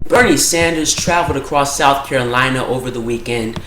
Bernie Sanders traveled across South Carolina over the weekend.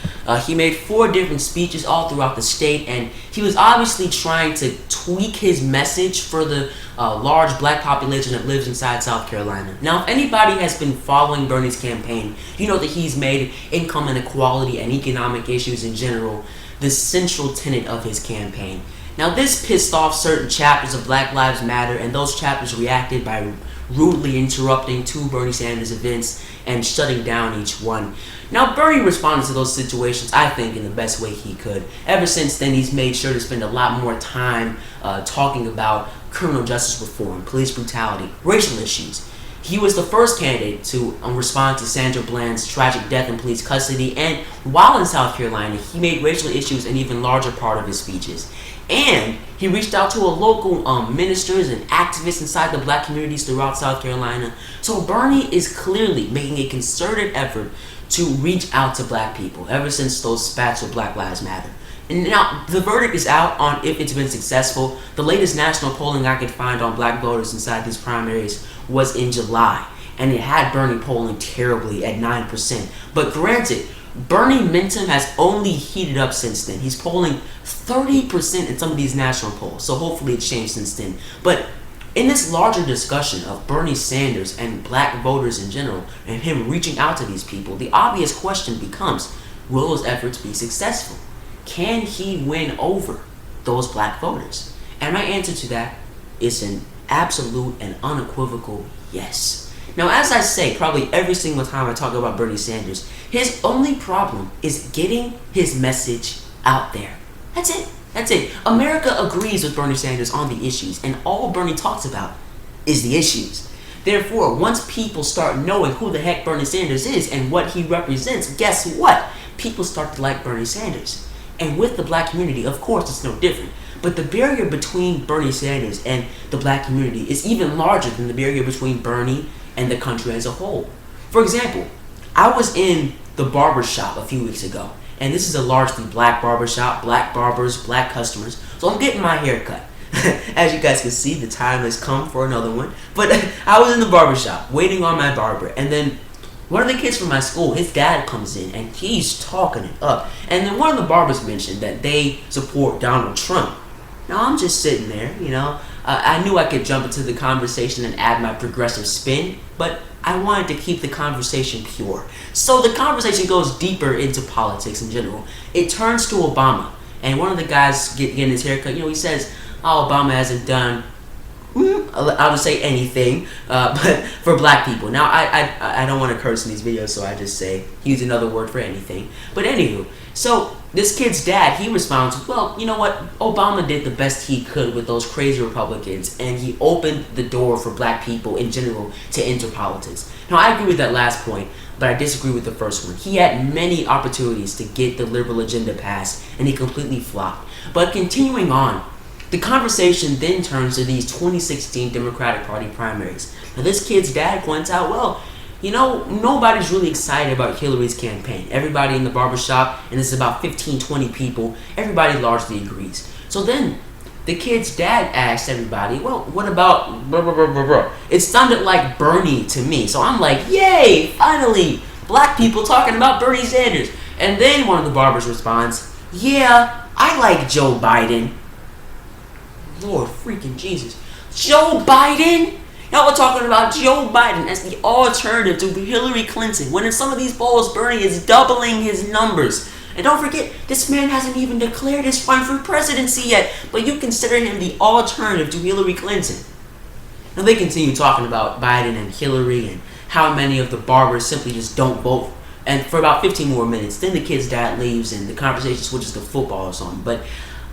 He made 4 different speeches all throughout the state, and he was obviously trying to tweak his message for the large black population that lives inside South Carolina. Now, if anybody has been following Bernie's campaign, you know that he's made income inequality and economic issues in general the central tenet of his campaign. Now, this pissed off certain chapters of Black Lives Matter, and those chapters reacted by rudely interrupting 2 Bernie Sanders events and shutting down each one. Now, Bernie responded to those situations, I think, in the best way he could. Ever since then, he's made sure to spend a lot more time talking about criminal justice reform, police brutality, racial issues. He was the first candidate to respond to Sandra Bland's tragic death in police custody, and while in South Carolina, he made racial issues an even larger part of his speeches. And he reached out to local ministers and activists inside the black communities throughout South Carolina. So Bernie is clearly making a concerted effort to reach out to black people ever since those spats with Black Lives Matter. And now the verdict is out on if it's been successful. The latest national polling I could find on black voters inside these primaries was in July, and it had Bernie polling terribly at 9%. But granted, Bernie momentum has only heated up since then. He's polling 30% in some of these national polls, so hopefully it's changed since then. But in this larger discussion of Bernie Sanders and black voters in general, and him reaching out to these people, the obvious question becomes, will those efforts be successful? Can he win over those black voters? And my answer to that is an absolute and unequivocal yes. Now, as I say probably every single time I talk about Bernie Sanders, his only problem is getting his message out there. That's it. That's it. America agrees with Bernie Sanders on the issues, and all Bernie talks about is the issues. Therefore, once people start knowing who the heck Bernie Sanders is and what he represents, guess what? People start to like Bernie Sanders. And with the black community, of course, it's no different. But the barrier between Bernie Sanders and the black community is even larger than the barrier between Bernie and the country as a whole. For example, I was in the barber shop a few weeks ago, and this is a largely black barber shop, black barbers, black customers, so I'm getting my hair cut. As you guys can see, the time has come for another one. But I was in the barber shop waiting on my barber, and then one of the kids from my school, his dad comes in, and he's talking it up. And then one of the barbers mentioned that they support Donald Trump. Now, I'm just sitting there, I knew I could jump into the conversation and add my progressive spin, but I wanted to keep the conversation pure. So the conversation goes deeper into politics in general. It turns to Obama, and one of the guys getting his haircut, he says, Obama hasn't done, I would say anything, but for black people. Now, I don't want to curse in these videos, so I just say, use another word for anything. But anywho, so this kid's dad, he responds, well, you know what? Obama did the best he could with those crazy Republicans, and he opened the door for black people in general to enter politics. Now, I agree with that last point, but I disagree with the first one. He had many opportunities to get the liberal agenda passed, and he completely flopped. But continuing on, the conversation then turns to these 2016 Democratic Party primaries. Now, this kid's dad points out, well, nobody's really excited about Hillary's campaign. Everybody in the barbershop, and it's about 15, 20 people, everybody largely agrees. So then, the kid's dad asked everybody, well, what about blah, blah, blah, blah, blah. It sounded like Bernie to me. So I'm like, yay, finally, black people talking about Bernie Sanders. And then one of the barbers responds, yeah, I like Joe Biden. Lord freaking Jesus. Joe Biden? Y'all are talking about Joe Biden as the alternative to Hillary Clinton, when in some of these polls, Bernie is doubling his numbers. And don't forget, this man hasn't even declared his run for presidency yet, but you consider him the alternative to Hillary Clinton. Now, they continue talking about Biden and Hillary and how many of the barbers simply just don't vote. And for about 15 more minutes, then the kid's dad leaves and the conversation switches to football or something. But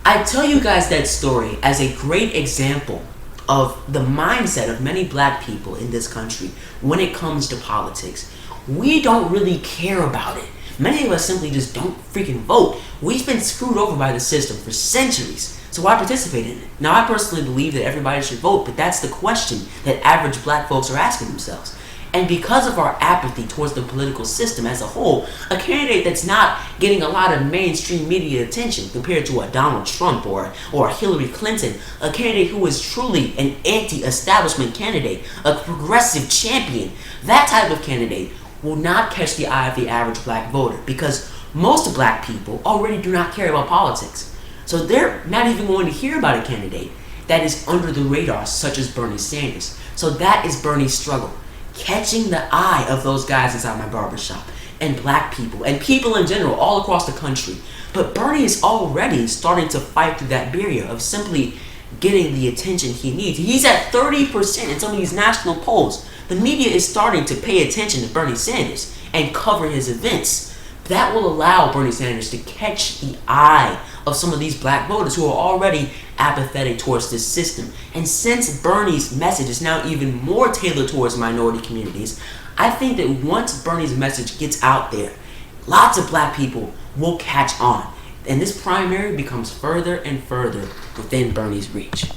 I tell you guys that story as a great example of the mindset of many black people in this country when it comes to politics. We don't really care about it. Many of us simply just don't freaking vote. We've been screwed over by the system for centuries, so why participate in it? Now, I personally believe that everybody should vote, but that's the question that average black folks are asking themselves. And because of our apathy towards the political system as a whole, a candidate that's not getting a lot of mainstream media attention compared to a Donald Trump or a Hillary Clinton, a candidate who is truly an anti-establishment candidate, a progressive champion, that type of candidate will not catch the eye of the average black voter because most black people already do not care about politics. So they're not even going to hear about a candidate that is under the radar, such as Bernie Sanders. So that is Bernie's struggle. Catching the eye of those guys inside my barbershop, and black people, and people in general, all across the country. But Bernie is already starting to fight through that barrier of simply getting the attention he needs. He's at 30% in some of these national polls. The media is starting to pay attention to Bernie Sanders and cover his events. That will allow Bernie Sanders to catch the eye of some of these black voters who are already apathetic towards this system. And since Bernie's message is now even more tailored towards minority communities, I think that once Bernie's message gets out there, lots of black people will catch on. And this primary becomes further and further within Bernie's reach.